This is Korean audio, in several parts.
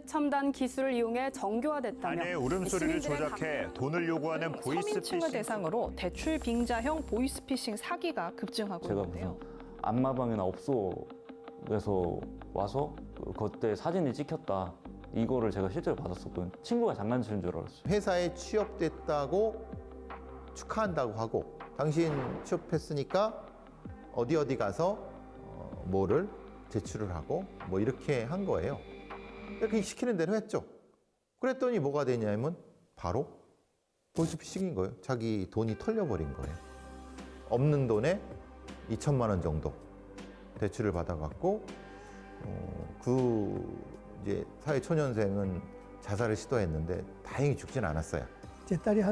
최첨단 기술을 이용해 정교화됐다며 아내의 울음소리를 시민들의 조작해 돈을 요구하는 보이스피싱. 서민층을 대상으로 대출 빙자형 보이스피싱 사기가 급증하고 제가 있는데요. 무슨 안마방이나 업소에서 와서 그때 사진이 찍혔다. 이거를 제가 실제로 받았었거든요. 친구가 장난치는 줄 알았어요. 회사에 취업됐다고 축하한다고 하고 당신 취업했으니까 어디 가서 뭐를 제출을 하고 뭐 이렇게 한 거예요. 이렇게 시키는 대로 했죠. 그랬더니 뭐가 되냐면 바로 보이스피싱인 거예요. 자기 돈이 털려버린 거예요. 없는 돈에 2천만 원 정도 대출을 받아갖고 이제 사회초년생은 자살을 시도했는데 다행히 죽진 않았어요. 제 딸이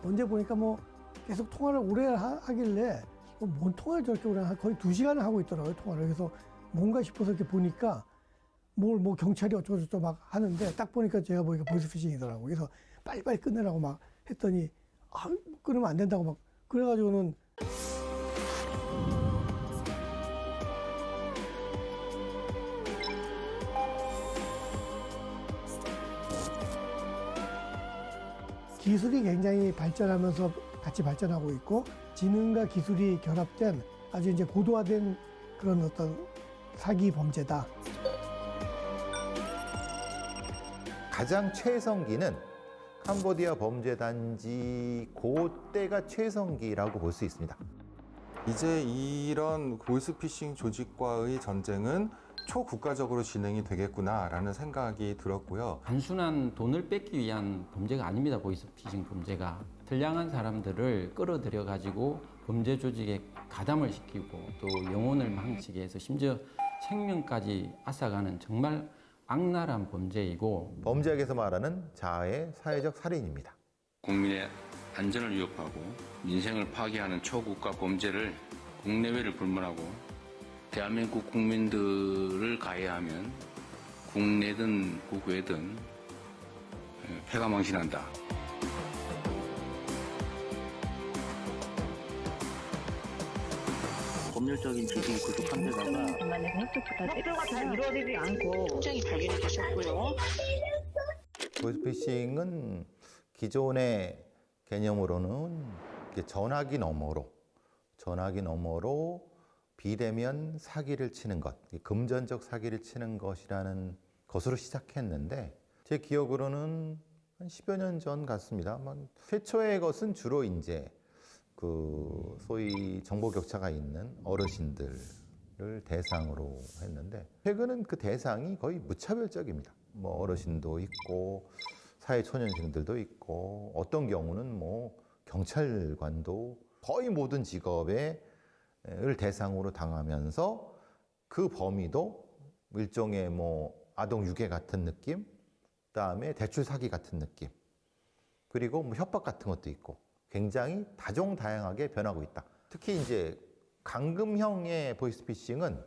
언제 보니까 뭐 계속 통화를 오래 하길래 뭔 통화를 저렇게 오래 거의 2시간을 하고 있더라고요, 통화를. 그래서 뭔가 싶어서 이렇게 보니까 뭐 경찰이 어쩌고저쩌고 막 하는데 딱 보니까 제가 보니까 보이스피싱이더라고요. 그래서 빨리빨리 끝내라고 막 했더니 끊으면 안 된다고 막 그래가지고는 기술이 굉장히 발전하면서 같이 발전하고 있고 지능과 기술이 결합된 아주 이제 고도화된 그런 어떤 사기 범죄다. 가장 최성기는 캄보디아 범죄단지 그때가 최성기라고 볼 수 있습니다. 이제 이런 보이스피싱 조직과의 전쟁은 초국가적으로 진행이 되겠구나라는 생각이 들었고요. 단순한 돈을 뺏기 위한 범죄가 아닙니다. 보이스피싱 범죄가. 선량한 사람들을 끌어들여 가지고 범죄 조직에 가담을 시키고 또 영혼을 망치게 해서 심지어 생명까지 앗아가는 정말 악랄한 범죄이고, 범죄학에서 말하는 자아의 사회적 살인입니다. 국민의 안전을 위협하고 민생을 파괴하는 초국가 범죄를 국내외를 불문하고 대한민국 국민들을 가해하면 국내든 국외든 패가망신한다. 법률적인 지위 구속한 데다가 협조가 잘 이루어지지 않고 통장이 발견이 되셨고요. 보이스피싱은 기존의 개념으로는 전화기 너머로 비대면 사기를 치는 것, 금전적 사기를 치는 것이라는 것으로 시작했는데 제 기억으로는 한 10여 년 전 같습니다. 최초의 것은 주로 이제 소위 정보 격차가 있는 어르신들을 대상으로 했는데 최근은 그 대상이 거의 무차별적입니다. 뭐 어르신도 있고 사회초년생들도 있고 어떤 경우는 뭐 경찰관도 거의 모든 직업을 대상으로 당하면서 그 범위도 일종의 뭐 아동 유괴 같은 느낌, 그다음에 대출 사기 같은 느낌, 그리고 뭐 협박 같은 것도 있고 굉장히 다종다양하게 변하고 있다. 특히 이제 감금형의 보이스피싱은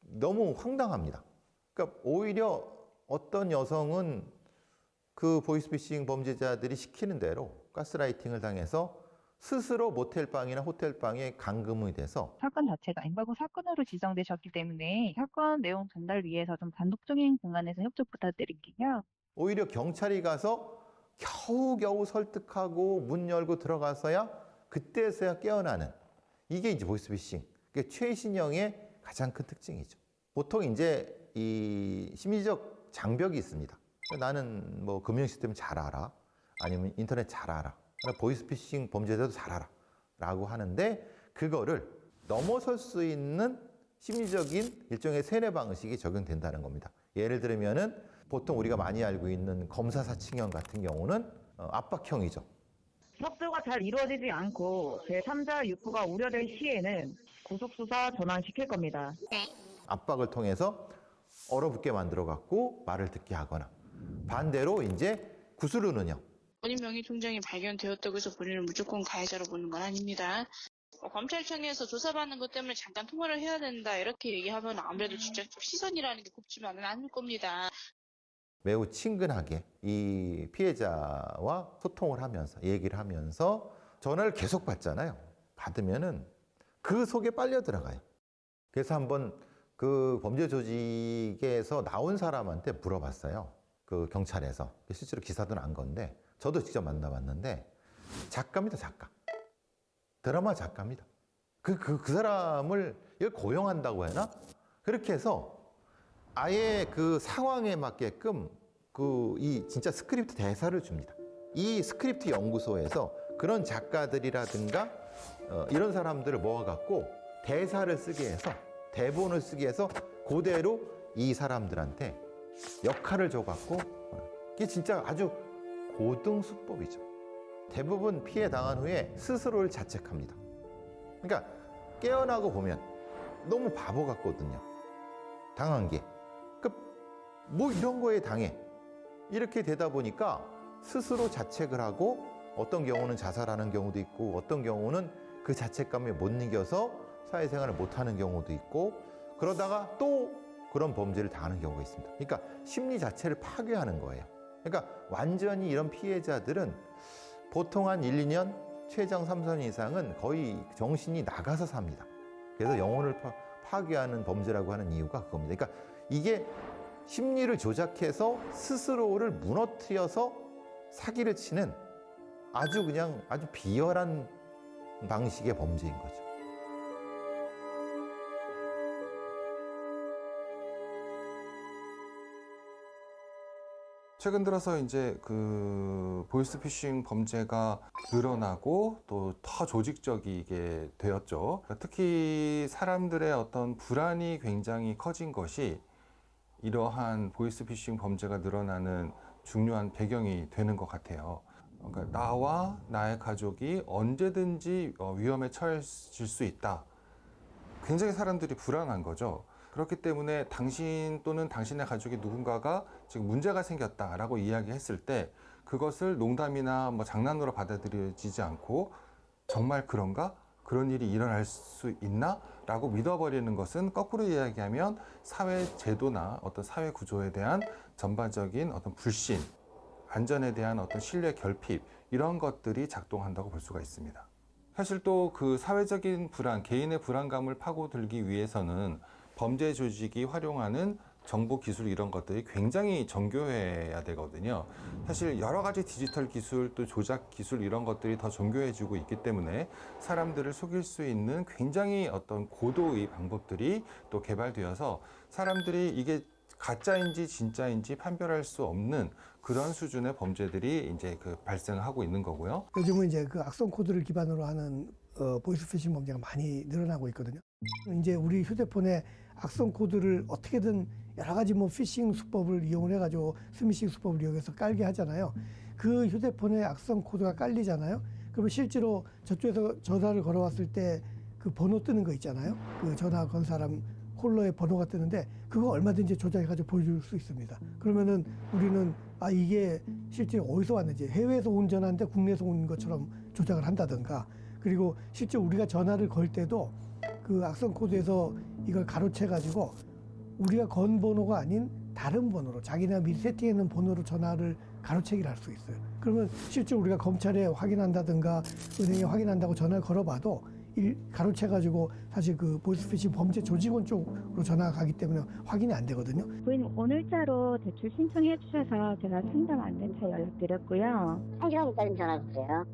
너무 황당합니다. 그러니까 오히려 어떤 여성은 그 보이스피싱 범죄자들이 시키는 대로 가스라이팅을 당해서 스스로 모텔방이나 호텔방에 감금이 돼서 사건 자체가 엠바고 사건으로 지정되셨기 때문에 사건 내용 전달 위해서 좀 단독적인 공간에서 협조 부탁드릴게요. 오히려 경찰이 가서 겨우겨우 설득하고 문 열고 들어가서야 그때서야 깨어나는 이게 이제 보이스피싱. 그게 최신형의 가장 큰 특징이죠. 보통 이제 이 심리적 장벽이 있습니다. 나는 뭐 금융 시스템 잘 알아. 아니면 인터넷 잘 알아. 보이스피싱 범죄자도 잘 알아. 라고 하는데 그거를 넘어설 수 있는 심리적인 일종의 세뇌 방식이 적용된다는 겁니다. 예를 들면은 보통 우리가 많이 알고 있는 검사사칭형 같은 경우는 압박형이죠. 협조가 잘 이루어지지 않고 제3자 유포가 우려될 시에는 구속수사 전환시킬 겁니다. 압박을 통해서 얼어붙게 만들어갖고 말을 듣게 하거나 반대로 이제 구스르는형. 본인 명의 통장이 발견되었다고 해서 본인을 무조건 가해자로 보는 건 아닙니다. 검찰청에서 조사받는 것 때문에 잠깐 통화를 해야 된다 이렇게 얘기하면 아무래도 진짜 시선이라는 게 곱지만은 않을 겁니다. 매우 친근하게 이 피해자와 소통을 하면서 얘기를 하면서 전화를 계속 받잖아요. 받으면은 그 속에 빨려 들어가요. 그래서 한번 그 범죄 조직에서 나온 사람한테 물어봤어요. 그 경찰에서 실제로 기사도 난 건데 저도 직접 만나봤는데 작가입니다, 작가. 드라마 작가입니다. 그 사람을 이걸 고용한다고 해나? 그렇게 해서 아예 그 상황에 맞게끔 이 진짜 스크립트 대사를 줍니다. 이 스크립트 연구소에서 그런 작가들이라든가 이런 사람들을 모아갖고 대사를 쓰게 해서 대본을 쓰게 해서 그대로 이 사람들한테 역할을 줘갖고 이게 진짜 아주 고등 수법이죠. 대부분 피해 당한 후에 스스로를 자책합니다. 그러니까 깨어나고 보면 너무 바보 같거든요. 당한 게. 뭐 이런 거에 당해. 이렇게 되다 보니까 스스로 자책을 하고 어떤 경우는 자살하는 경우도 있고 어떤 경우는 그 자책감에 못 이겨서 사회생활을 못하는 경우도 있고 그러다가 또 그런 범죄를 당하는 경우가 있습니다. 그러니까 심리 자체를 파괴하는 거예요. 그러니까 완전히 이런 피해자들은 보통 한 1, 2년 최장 3, 4년 이상은 거의 정신이 나가서 삽니다. 그래서 영혼을 파괴하는 범죄라고 하는 이유가 그겁니다. 그러니까 이게 심리를 조작해서 스스로를 무너뜨려서 사기를 치는 아주 비열한 방식의 범죄인 거죠. 최근 들어서 이제 그 보이스피싱 범죄가 늘어나고 또 더 조직적이게 되었죠. 특히 사람들의 어떤 불안이 굉장히 커진 것이 이러한 보이스피싱 범죄가 늘어나는 중요한 배경이 되는 것 같아요. 그러니까 나와 나의 가족이 언제든지 위험에 처해질 수 있다. 굉장히 사람들이 불안한 거죠. 그렇기 때문에 당신 또는 당신의 가족의 누군가가 지금 문제가 생겼다라고 이야기했을 때 그것을 농담이나 뭐 장난으로 받아들여지지 않고 정말 그런가? 그런 일이 일어날 수 있나? 라고 믿어버리는 것은 거꾸로 이야기하면 사회 제도나 어떤 사회 구조에 대한 전반적인 어떤 불신, 안전에 대한 어떤 신뢰 결핍 이런 것들이 작동한다고 볼 수가 있습니다. 사실 또 그 사회적인 불안, 개인의 불안감을 파고들기 위해서는 범죄 조직이 활용하는 정보 기술 이런 것들이 굉장히 정교해야 되거든요. 사실 여러 가지 디지털 기술 또 조작 기술 이런 것들이 더 정교해지고 있기 때문에 사람들을 속일 수 있는 굉장히 어떤 고도의 방법들이 또 개발되어서 사람들이 이게 가짜인지 진짜인지 판별할 수 없는 그런 수준의 범죄들이 이제 발생하고 있는 거고요. 요즘은 이제 그 악성 코드를 기반으로 하는 보이스피싱 범죄가 많이 늘어나고 있거든요. 이제 우리 휴대폰에 악성 코드를 어떻게든 여러 가지 뭐 피싱 수법을 이용을 해가지고 스미싱 수법을 이용해서 깔게 하잖아요. 그 휴대폰에 악성 코드가 깔리잖아요. 그러면 실제로 저쪽에서 전화를 걸어왔을 때 그 번호 뜨는 거 있잖아요. 그 전화 건 사람 콜러의 번호가 뜨는데 그거 얼마든지 조작해가지고 보여줄 수 있습니다. 그러면은 우리는 이게 실제 어디서 왔는지 해외에서 온 전화인데 국내에서 온 것처럼 조작을 한다든가 그리고 실제 우리가 전화를 걸 때도 그 악성 코드에서 이걸 가로채가지고 우리가 건 번호가 아닌 다른 번호로 자기네가 미리 세팅해놓은 번호로 전화를 가로채기를 할 수 있어요. 그러면 실제 우리가 검찰에 확인한다든가 은행에 확인한다고 전화를 걸어봐도 가로채가지고 사실 그 보이스피싱 범죄 조직원 쪽으로 전화가 가기 때문에 확인이 안 되거든요. 고객님 오늘자로 대출 신청해 주셔서 제가 상담 안내차 연락드렸고요. 1시간 후까지 전화 주세요.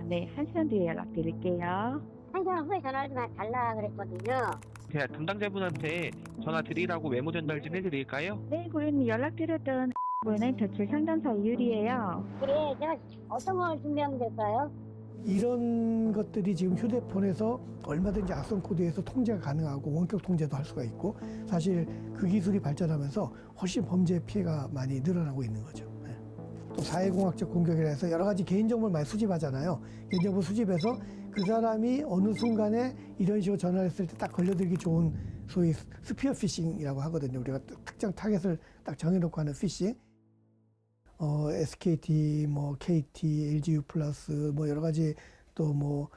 네. 1시간 뒤에 연락드릴게요. 1시간 후에 전화를 달라 그랬거든요. 제가 담당자분한테 전화 드리라고 메모 전달 좀 해드릴까요? 네, 고객님 연락드렸던 분은 대출 상담사 이율이에요. 그래, 제가 어떤 걸 준비하면 될까요? 이런 것들이 지금 휴대폰에서 얼마든지 악성 코드에서 통제가 가능하고 원격 통제도 할 수가 있고 사실 그 기술이 발전하면서 훨씬 범죄 피해가 많이 늘어나고 있는 거죠. 네. 또 사회공학적 공격이라 해서 여러 가지 개인정보를 많이 수집하잖아요. 개인정보 수집해서 그 사람이 어느 순간에 이런 식으로 전화를 했을 때 딱 걸려들기 좋은 소위 스피어 피싱이라고 하거든요. 우리가 특정 타겟을 딱 정해놓고 하는 피싱. SKT, 뭐 KT, LGU 플러스, 뭐 여러 가지 또 뭐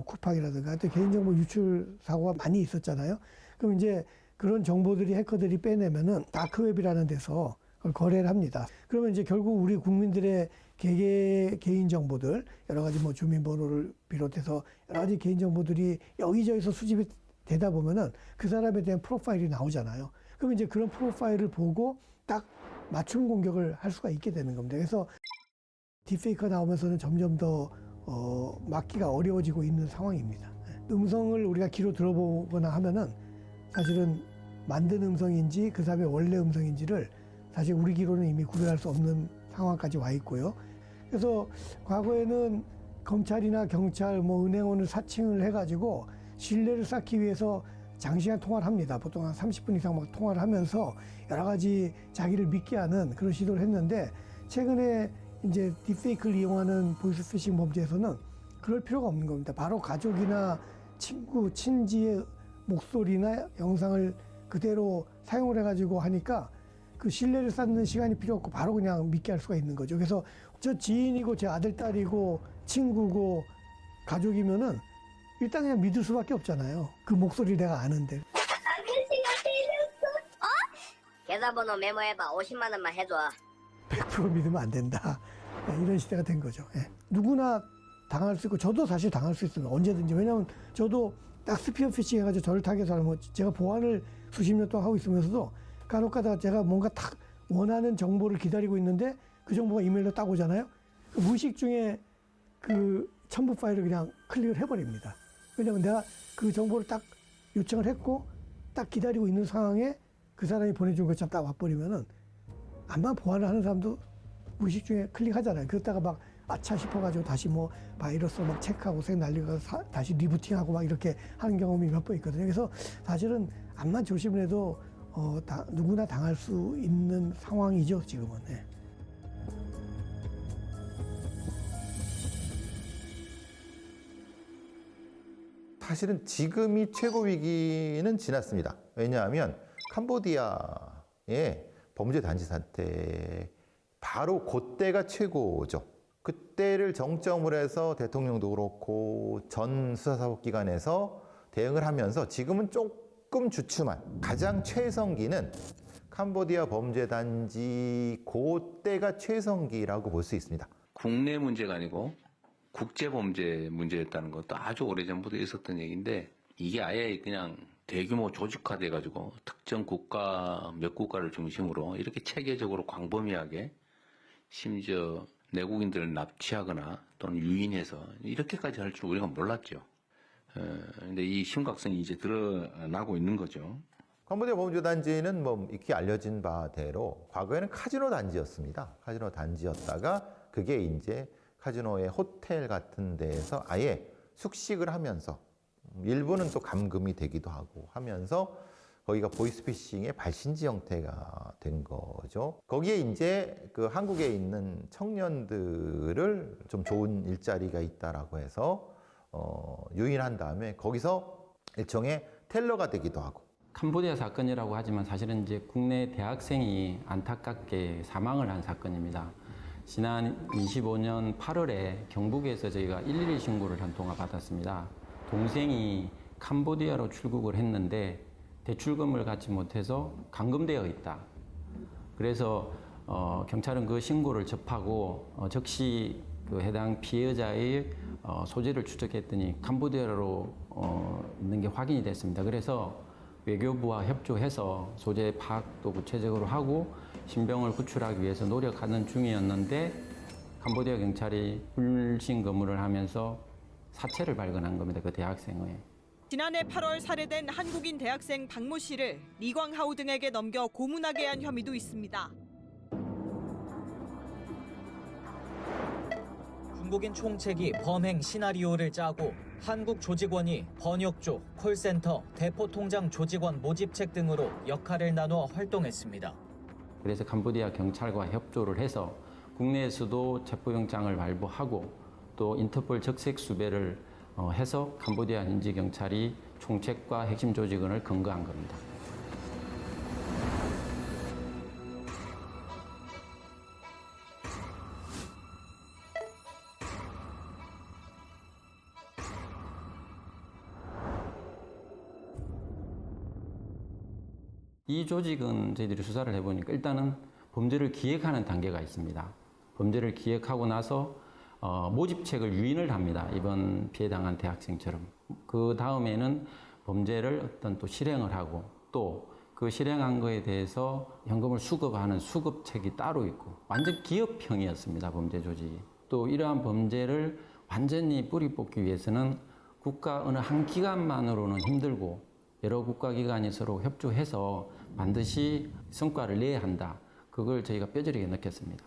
쿠팡이라든가 또 개인정보 유출 사고가 많이 있었잖아요. 그럼 이제 그런 정보들이 해커들이 빼내면은 다크웹이라는 데서 그걸 거래를 합니다. 그러면 이제 결국 우리 국민들의 개인 정보들 여러 가지 뭐 주민번호를 비롯해서 여러 가지 개인 정보들이 여기저기서 수집이 되다 보면은 그 사람에 대한 프로파일이 나오잖아요. 그럼 이제 그런 프로파일을 보고 딱 맞춤 공격을 할 수가 있게 되는 겁니다. 그래서 딥페이크가 나오면서는 점점 더 막기가 어려워지고 있는 상황입니다. 음성을 우리가 귀로 들어보거나 하면은 사실은 만든 음성인지 그 사람의 원래 음성인지를 사실 우리 귀로는 이미 구별할 수 없는 상황까지 와 있고요. 그래서 과거에는 검찰이나 경찰, 은행원을 사칭을 해가지고 신뢰를 쌓기 위해서 장시간 통화를 합니다. 보통 한 30분 이상 막 통화를 하면서 여러 가지 자기를 믿게 하는 그런 시도를 했는데 최근에 이제 딥페이크를 이용하는 보이스피싱 범죄에서는 그럴 필요가 없는 겁니다. 바로 가족이나 친구, 친지의 목소리나 영상을 그대로 사용을 해가지고 하니까 그 신뢰를 쌓는 시간이 필요 없고 바로 그냥 믿게 할 수가 있는 거죠. 그래서 저 지인이고 제 아들, 딸이고 친구고 가족이면은 일단 그냥 믿을 수밖에 없잖아요. 그 목소리를 내가 아는데. 계좌번호 메모해봐. 50만 원만 해줘. 100% 믿으면 안 된다. 이런 시대가 된 거죠. 예. 누구나 당할 수 있고 저도 사실 당할 수 있습니다. 언제든지. 왜냐하면 저도 딱 스피어 피싱 해가지고 저를 타겟하면 제가 보안을 수십 년 동안 하고 있으면서도 간혹 가다가 제가 뭔가 딱 원하는 정보를 기다리고 있는데 그 정보가 이메일로 딱 오잖아요. 그 무의식 중에 그 첨부 파일을 그냥 클릭을 해버립니다. 왜냐하면 내가 그 정보를 딱 요청을 했고 딱 기다리고 있는 상황에 그 사람이 보내준 것처럼 딱 와버리면은 아마 보안을 하는 사람도 무의식 중에 클릭하잖아요. 그러다가 막 아차 싶어가지고 다시 바이러스 막 체크하고 색 날리고 다시 리부팅하고 막 이렇게 하는 경험이 몇 번 있거든요. 그래서 사실은 암만 조심을 해도 누구나 당할 수 있는 상황이죠, 지금은. 네. 사실은 지금이 최고 위기는 지났습니다. 왜냐하면 캄보디아의 범죄 단지 사태 바로 그때가 최고죠. 그때를 정점으로 해서 대통령도 그렇고 전 수사사법기관에서 대응을 하면서 지금은 조금 주춤한 가장 최성기는 캄보디아 범죄 단지 그때가 최성기라고 볼 수 있습니다. 국내 문제가 아니고 국제 범죄 문제였다는 것도 아주 오래전부터 있었던 얘기인데 이게 아예 그냥 대규모 조직화돼 가지고 특정 국가 몇 국가를 중심으로 이렇게 체계적으로 광범위하게 심지어 내국인들을 납치하거나 또는 유인해서 이렇게까지 할 줄 우리가 몰랐죠. 근데 이 심각성이 이제 드러나고 있는 거죠. 캄보디아 범죄 단지는 익히 알려진 바대로 과거에는 카지노 단지였습니다. 카지노 단지였다가 그게 이제 카지노의 호텔 같은 데에서 아예 숙식을 하면서 일부는 또 감금이 되기도 하고 하면서 거기가 보이스피싱의 발신지 형태가 된 거죠. 거기에 이제 그 한국에 있는 청년들을 좀 좋은 일자리가 있다라고 해서 유인한 다음에 거기서 일종의 텔러가 되기도 하고. 캄보디아 사건이라고 하지만 사실은 이제 국내 대학생이 안타깝게 사망을 한 사건입니다. 지난 25년 8월에 경북에서 저희가 112 신고를 한 통화 받았습니다. 동생이 캄보디아로 출국을 했는데 대출금을 갖지 못해서 감금되어 있다. 그래서 경찰은 그 신고를 접하고 즉시 그 해당 피해자의 소재를 추적했더니 캄보디아로 있는 게 확인이 됐습니다. 그래서 외교부와 협조해서 소재 파악도 구체적으로 하고 신병을 구출하기 위해서 노력하는 중이었는데 캄보디아 경찰이 불신 검문을 하면서 사체를 발견한 겁니다. 그 대학생의. 지난해 8월 살해된 한국인 대학생 박모 씨를 리광하우 등에게 넘겨 고문하게 한 혐의도 있습니다. 중국인 총책이 범행 시나리오를 짜고 한국 조직원이 번역조, 콜센터, 대포통장 조직원 모집책 등으로 역할을 나누어 활동했습니다. 그래서 캄보디아 경찰과 협조를 해서 국내에서도 체포영장을 발부하고 또 인터폴 적색 수배를 해서 캄보디아 현지 경찰이 총책과 핵심 조직원을 검거한 겁니다. 이 조직은 저희들이 수사를 해보니까 일단은 범죄를 기획하는 단계가 있습니다. 범죄를 기획하고 나서 모집책을 유인을 합니다. 이번 피해당한 대학생처럼. 그 다음에는 범죄를 어떤 또 실행을 하고 또 그 실행한 거에 대해서 현금을 수급하는 수급책이 따로 있고 완전 기업형이었습니다. 범죄 조직이. 또 이러한 범죄를 완전히 뿌리 뽑기 위해서는 국가 어느 한 기관만으로는 힘들고 여러 국가기관이 서로 협조해서 반드시 성과를 내야 한다. 그걸 저희가 뼈저리게 느꼈습니다.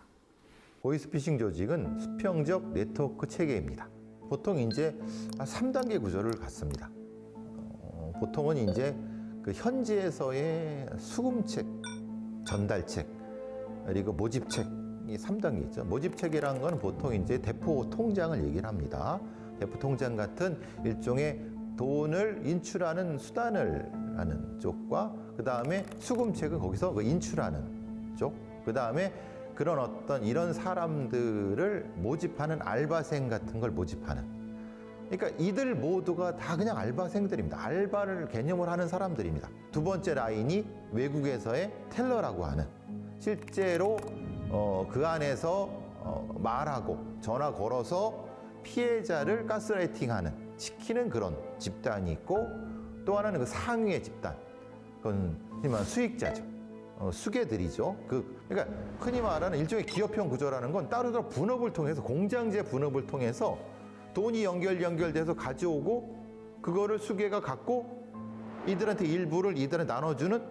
보이스피싱 조직은 수평적 네트워크 체계입니다. 보통 이제 3단계 구조를 갖습니다. 보통은 이제 그 현지에서의 수금책, 전달책, 그리고 모집책 이 3단계 있죠. 모집책이라는 건 보통 이제 대포 통장을 얘기를 합니다. 대포 통장 같은 일종의 돈을 인출하는 수단을 하는 쪽과 그 다음에 수금책은 거기서 그 인출하는 쪽, 그 다음에 그런 어떤 이런 사람들을 모집하는 알바생 같은 걸 모집하는. 그러니까 이들 모두가 다 그냥 알바생들입니다. 알바를 개념을 하는 사람들입니다. 두 번째 라인이 외국에서의 텔러라고 하는 실제로 그 안에서 말하고 전화 걸어서 피해자를 가스라이팅하는 시키는 그런 집단이 있고 또 하나는 그 상위의 집단. 그건 흔히 말하는 수익자죠. 수괴들이죠. 그러니까 흔히 말하는 일종의 기업형 구조라는 건 따로따로 분업을 통해서 공장제 분업을 통해서 돈이 연결돼서 가져오고 그거를 수괴가 갖고 이들한테 일부를 이들한테 나눠주는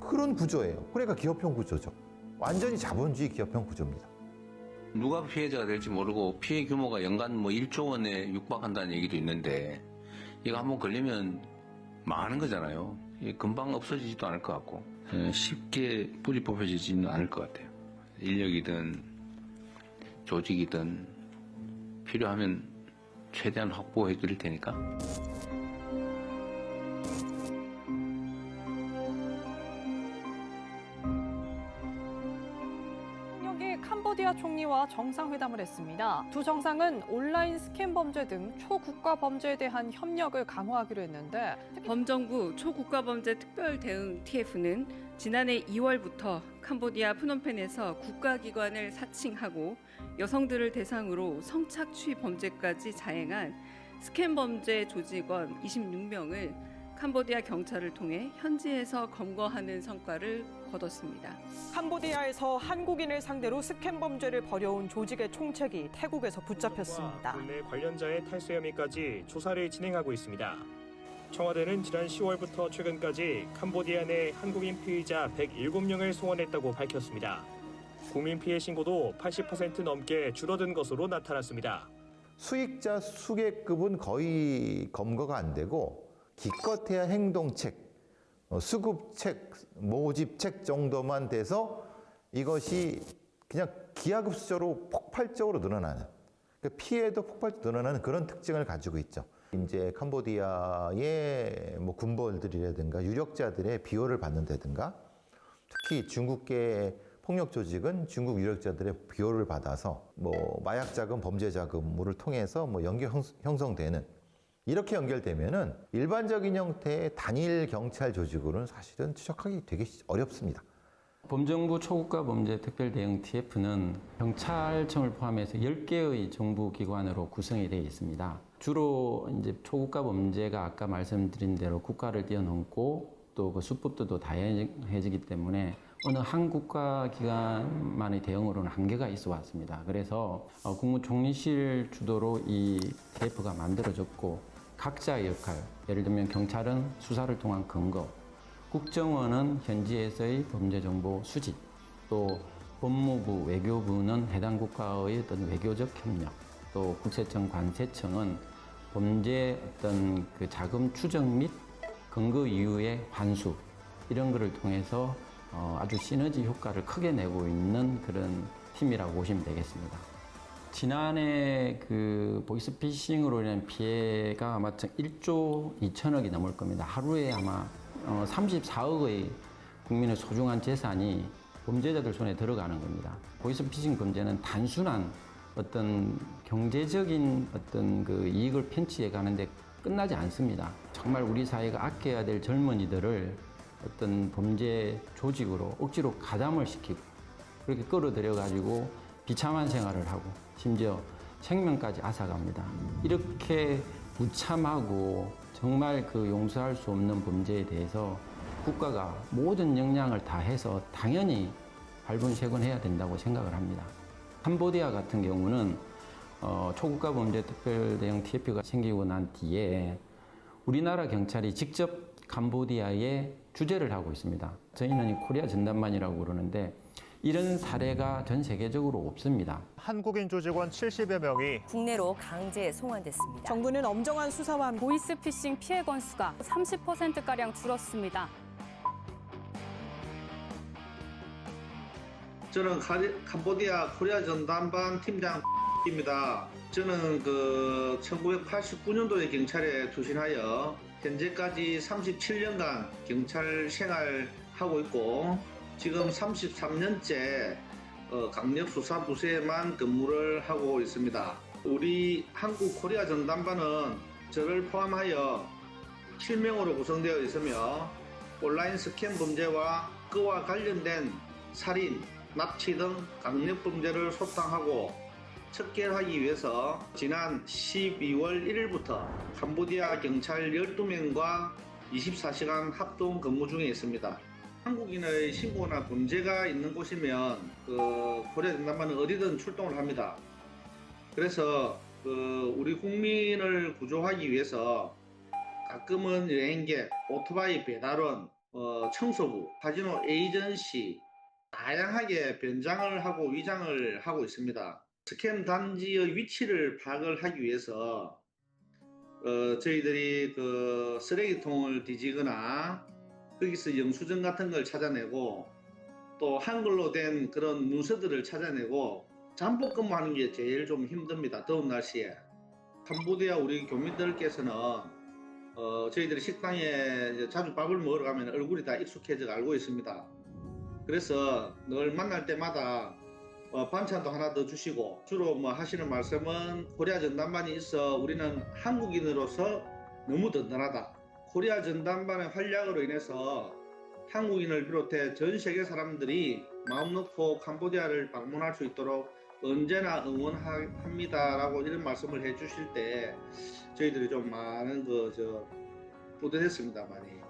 그런 구조예요. 그러니까 기업형 구조죠. 완전히 자본주의 기업형 구조입니다. 누가 피해자가 될지 모르고 피해 규모가 연간 뭐 1조 원에 육박한다는 얘기도 있는데 이거 한번 걸리면 망하는 거잖아요. 금방 없어지지도 않을 것 같고 쉽게 뿌리 뽑혀지지는 않을 것 같아요. 인력이든 조직이든 필요하면 최대한 확보해 드릴 테니까. 캄보디아 총리와 정상회담을 했습니다. 두 정상은 온라인 스캠 범죄 등 초국가 범죄에 대한 협력을 강화하기로 했는데 범정부 초국가범죄 특별대응 TF는 지난해 2월부터 캄보디아 프놈펜에서 국가기관을 사칭하고 여성들을 대상으로 성착취 범죄까지 자행한 스캠 범죄 조직원 26명을 캄보디아 경찰을 통해 현지에서 검거하는 성과를 거뒀습니다. 캄보디아에서 한국인을 상대로 스캠 범죄를 벌여온 조직의 총책이 태국에서 붙잡혔습니다. 국내 관련자의 탈수 혐의까지 조사를 진행하고 있습니다. 청와대는 지난 10월부터 최근까지 캄보디아 내 한국인 피의자 107명을 송환했다고 밝혔습니다. 국민 피해 신고도 80% 넘게 줄어든 것으로 나타났습니다. 수익자 수괴급은 거의 검거가 안 되고 기껏해야 행동책, 수급책, 모집책 정도만 돼서 이것이 그냥 기하급수적으로 폭발적으로 늘어나는, 피해도 폭발적으로 늘어나는 그런 특징을 가지고 있죠. 이제 캄보디아의 뭐 군벌들이라든가 유력자들의 비호를 받는다든가 특히 중국계 폭력 조직은 중국 유력자들의 비호를 받아서 뭐 마약 자금, 범죄 자금을 통해서 뭐 연결 형성되는 이렇게 연결되면은 일반적인 형태의 단일 경찰 조직으로는 사실은 추적하기 되게 어렵습니다. 범정부 초국가 범죄 특별대응 TF는 경찰청을 포함해서 10개의 정부 기관으로 구성이 되어 있습니다. 주로 이제 초국가 범죄가 아까 말씀드린 대로 국가를 뛰어넘고 또 그 수법도 다양해지기 때문에 어느 한 국가 기관만의 대응으로는 한계가 있어 왔습니다. 그래서 국무총리실 주도로 이 TF가 만들어졌고 각자의 역할, 예를 들면 경찰은 수사를 통한 근거, 국정원은 현지에서의 범죄 정보 수집, 또 법무부, 외교부는 해당 국가의 어떤 외교적 협력, 또 국세청, 관세청은 범죄 어떤 그 자금 추정 및 근거 이후의 환수 이런 것을 통해서 아주 시너지 효과를 크게 내고 있는 그런 팀이라고 보시면 되겠습니다. 지난해 그 보이스피싱으로 인한 피해가 아마 1조 2천억이 넘을 겁니다. 하루에 아마 34억의 국민의 소중한 재산이 범죄자들 손에 들어가는 겁니다. 보이스피싱 범죄는 단순한 어떤 경제적인 어떤 그 이익을 편취해 가는데 끝나지 않습니다. 정말 우리 사회가 아껴야 될 젊은이들을 어떤 범죄 조직으로 억지로 가담을 시키고 그렇게 끌어들여 가지고 비참한 생활을 하고 심지어 생명까지 앗아갑니다. 이렇게 무참하고 정말 그 용서할 수 없는 범죄에 대해서 국가가 모든 역량을 다해서 당연히 발본색원해야 된다고 생각을 합니다. 캄보디아 같은 경우는 초국가 범죄 특별 대응 TF가 생기고 난 뒤에 우리나라 경찰이 직접 캄보디아에 주재를 하고 있습니다. 저희는 이 코리아 전담반이라고 그러는데 이런 사례가 전 세계적으로 없습니다. 한국인 조직원 70여 명이 국내로 강제 송환됐습니다. 정부는 엄정한 수사와 함께 보이스피싱 피해 건수가 30%가량 줄었습니다. 저는 캄보디아 코리아 전담반 팀장입니다. 저는 1989년도에 경찰에 투신하여 현재까지 37년간 경찰 생활하고 있고 지금 33년째 강력수사부서에만 근무를 하고 있습니다. 우리 한국 코리아 전담반은 저를 포함하여 7명으로 구성되어 있으며 온라인 스캠 범죄와 그와 관련된 살인, 납치 등 강력범죄를 소탕하고 척결하기 위해서 지난 12월 1일부터 캄보디아 경찰 12명과 24시간 합동 근무 중에 있습니다. 한국인의 신고나 범죄가 있는 곳이면 코리아 전담반은 어디든 출동을 합니다. 그래서 우리 국민을 구조하기 위해서 가끔은 여행객, 오토바이 배달원, 청소부, 카지노 에이전시 다양하게 변장을 하고 위장을 하고 있습니다. 스캠 단지의 위치를 파악을 하기 위해서 저희들이 쓰레기통을 뒤지거나 거기서 영수증 같은 걸 찾아내고 또 한글로 된 그런 문서들을 찾아내고 잠복 근무하는 게 제일 좀 힘듭니다. 더운 날씨에. 캄보디아 우리 교민들께서는 저희들이 식당에 자주 밥을 먹으러 가면 얼굴이 다 익숙해져 알고 있습니다. 그래서 늘 만날 때마다 반찬도 하나 더 주시고 주로 하시는 말씀은 코리아 전담반이 있어 우리는 한국인으로서 너무 든든하다. 코리아 전담반의 활약으로 인해서 한국인을 비롯해 전 세계 사람들이 마음 놓고 캄보디아를 방문할 수 있도록 언제나 응원합니다라고 이런 말씀을 해주실 때 저희들이 좀 많은 뿌듯했습니다. 많이.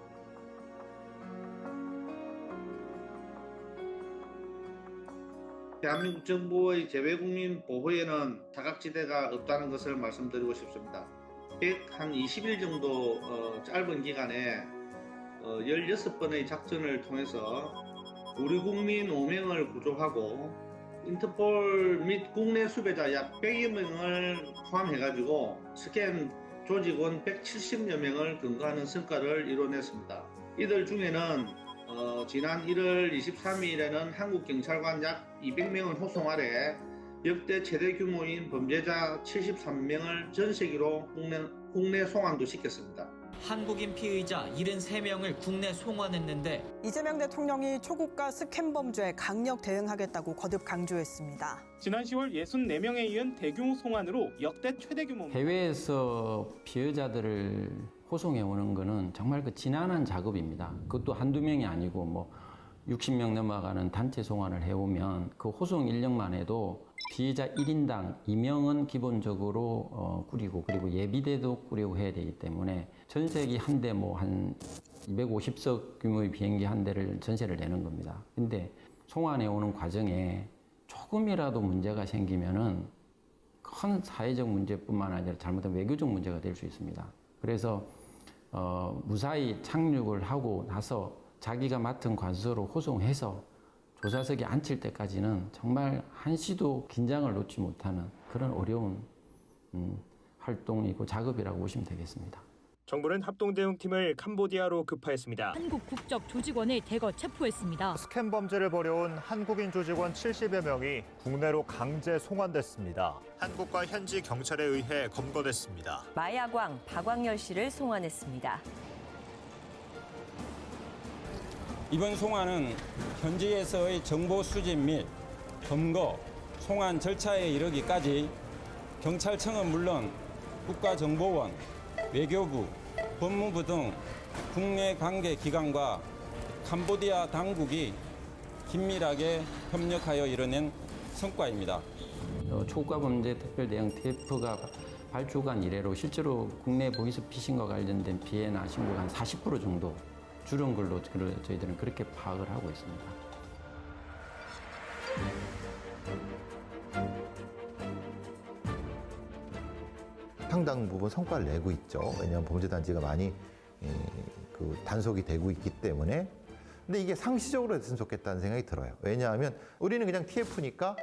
대한민국 정부의 재외국민 보호에는 사각지대가 없다는 것을 말씀드리고 싶습니다. 120일 정도 짧은 기간에 16번의 작전을 통해서 우리 국민 5명을 구조하고 인터폴 및 국내 수배자 약 100여 명을 포함해가지고 스캠 조직원 170여 명을 근거하는 성과를 이뤄냈습니다. 이들 중에는 지난 1월 23일에는 한국 경찰관 약 200명을 호송 아래 역대 최대 규모인 범죄자 73명을 전 세계로 국내 송환도 시켰습니다. 한국인 피의자 73명을 국내 송환했는데 이재명 대통령이 초국가 스캠 범죄에 강력 대응하겠다고 거듭 강조했습니다. 지난 10월 64명에 이은 대규모 송환으로 역대 최대 규모입니다. 해외에서 피해자들을 호송해 오는 거는 정말 지난한 작업입니다. 그것도 한두 명이 아니고 60명 넘어가는 단체 송환을 해오면 그 호송 인력만 해도 피해자 1인당 2명은 기본적으로 꾸리고 그리고 예비대도 꾸리고 해야 되기 때문에 전세기 한 대 한 250석 규모의 비행기 한 대를 전세를 내는 겁니다. 근데 송환해 오는 과정에 조금이라도 문제가 생기면은 큰 사회적 문제뿐만 아니라 잘못하면 외교적 문제가 될 수 있습니다. 그래서 무사히 착륙을 하고 나서 자기가 맡은 관서로 호송해서 조사석에 앉힐 때까지는 정말 한시도 긴장을 놓지 못하는 그런 어려운 활동이고 작업이라고 보시면 되겠습니다. 정부는 합동대응팀을 캄보디아로 급파했습니다. 한국 국적 조직원을 대거 체포했습니다. 스캠 범죄를 벌여온 한국인 조직원 70여 명이 국내로 강제 송환됐습니다. 한국과 현지 경찰에 의해 검거됐습니다. 마야광, 박광열 씨를 송환했습니다. 이번 송환은 현지에서의 정보 수집 및 검거, 송환 절차에 이르기까지 경찰청은 물론 국가정보원, 외교부, 법무부 등 국내 관계 기관과 캄보디아 당국이 긴밀하게 협력하여 이뤄낸 성과입니다. 초국가 범죄 특별 대응 TF가 발주간 이래로 실제로 국내 보이스피싱과 관련된 피해나 신고가 한 40% 정도 줄은 걸로 저희들은 그렇게 파악을 하고 있습니다. 상당 부분 성과를 내고 있죠. 왜냐하면 범죄단지가 많이 단속이 되고 있기 때문에. 근데 이게 상시적으로 됐으면 좋겠다는 생각이 들어요. 왜냐하면 우리는 그냥 TF니까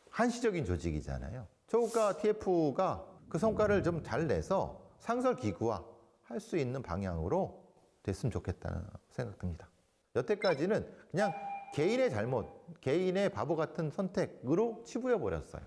한시적인 조직이잖아요. 초국가 TF가 그 성과를 좀 잘 내서 상설 기구화 할 수 있는 방향으로 됐으면 좋겠다는 생각 듭니다. 여태까지는 그냥 개인의 잘못, 개인의 바보 같은 선택으로 치부해 버렸어요.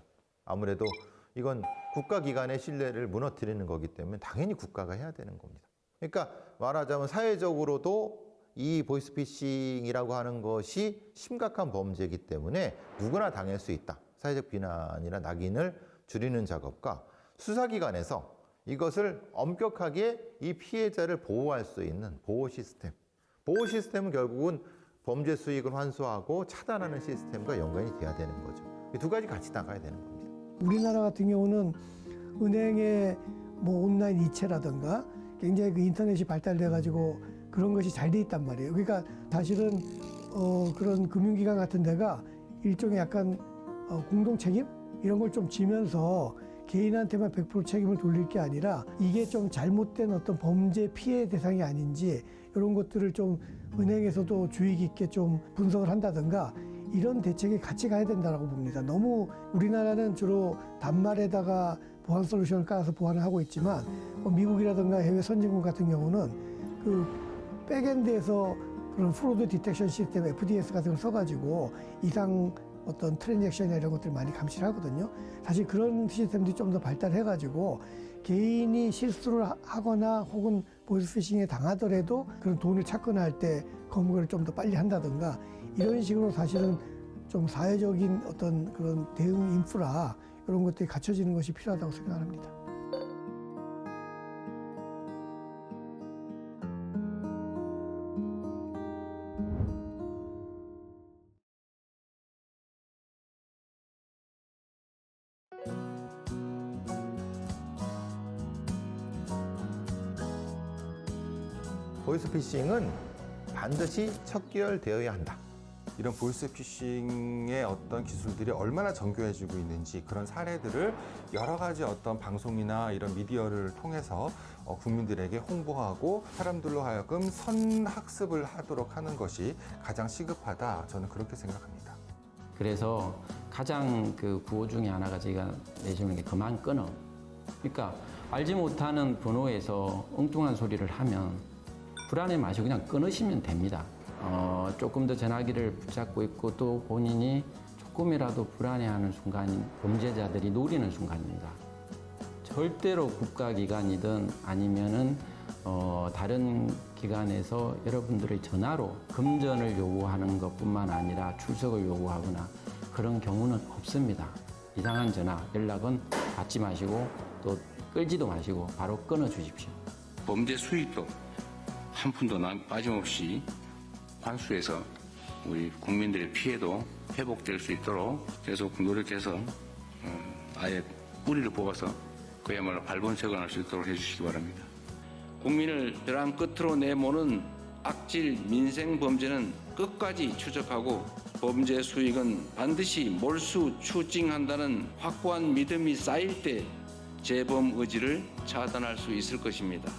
아무래도 이건 국가기관의 신뢰를 무너뜨리는 거기 때문에 당연히 국가가 해야 되는 겁니다. 그러니까 말하자면 사회적으로도 이 보이스피싱이라고 하는 것이 심각한 범죄이기 때문에 누구나 당할 수 있다. 사회적 비난이나 낙인을 줄이는 작업과 수사기관에서 이것을 엄격하게 이 피해자를 보호할 수 있는 보호 시스템. 보호 시스템은 결국은 범죄 수익을 환수하고 차단하는 시스템과 연관이 돼야 되는 거죠. 이 두 가지 같이 나가야 되는 겁니다. 우리나라 같은 경우는 은행의 뭐 온라인 이체라든가 굉장히 그 인터넷이 발달돼 가지고 그런 것이 잘 돼 있단 말이에요. 그러니까 사실은 그런 금융기관 같은 데가 일종의 약간 공동 책임 이런 걸 좀 지면서 개인한테만 100% 책임을 돌릴 게 아니라 이게 좀 잘못된 어떤 범죄 피해 대상이 아닌지 이런 것들을 좀 은행에서도 주의 깊게 좀 분석을 한다든가 이런 대책이 같이 가야 된다고 봅니다. 너무 우리나라는 주로 단말에다가 보안 솔루션을 깔아서 보안을 하고 있지만 미국이라든가 해외 선진국 같은 경우는 그 백엔드에서 그런 프로드 디텍션 시스템 FDS 같은 걸 써가지고 이상 어떤 트랜잭션이나 이런 것들을 많이 감시를 하거든요. 사실 그런 시스템들이 좀 더 발달해가지고 개인이 실수를 하거나 혹은 보이스피싱에 당하더라도 그런 돈을 찾거나 할 때 검거를 좀 더 빨리 한다든가 이런 식으로 사실은 좀 사회적인 어떤 그런 대응 인프라 이런 것들이 갖춰지는 것이 필요하다고 생각합니다. 보이스피싱은 반드시 척결되어야 한다. 이런 보이스피싱의 어떤 기술들이 얼마나 정교해지고 있는지 그런 사례들을 여러 가지 어떤 방송이나 이런 미디어를 통해서 국민들에게 홍보하고 사람들로 하여금 선학습을 하도록 하는 것이 가장 시급하다. 저는 그렇게 생각합니다. 그래서 가장 그 구호 중에 하나가 저희가 내주는 게 그만 끊어. 그러니까 알지 못하는 번호에서 엉뚱한 소리를 하면 불안해 마시고 그냥 끊으시면 됩니다. 조금 더 전화기를 붙잡고 있고 또 본인이 조금이라도 불안해하는 순간인 범죄자들이 노리는 순간입니다. 절대로 국가기관이든 아니면은 다른 기관에서 여러분들의 전화로 금전을 요구하는 것뿐만 아니라 출석을 요구하거나 그런 경우는 없습니다. 이상한 전화, 연락은 받지 마시고 또 끌지도 마시고 바로 끊어 주십시오. 범죄 수익도 한 푼도 빠짐없이 환수해서 우리 국민들의 피해도 회복될 수 있도록 계속 노력해서 아예 뿌리를 뽑아서 그야말로 발본색원할 수 있도록 해주시기 바랍니다. 국민을 벼랑 끝으로 내모는 악질 민생 범죄는 끝까지 추적하고 범죄 수익은 반드시 몰수 추징한다는 확고한 믿음이 쌓일 때 재범 의지를 차단할 수 있을 것입니다.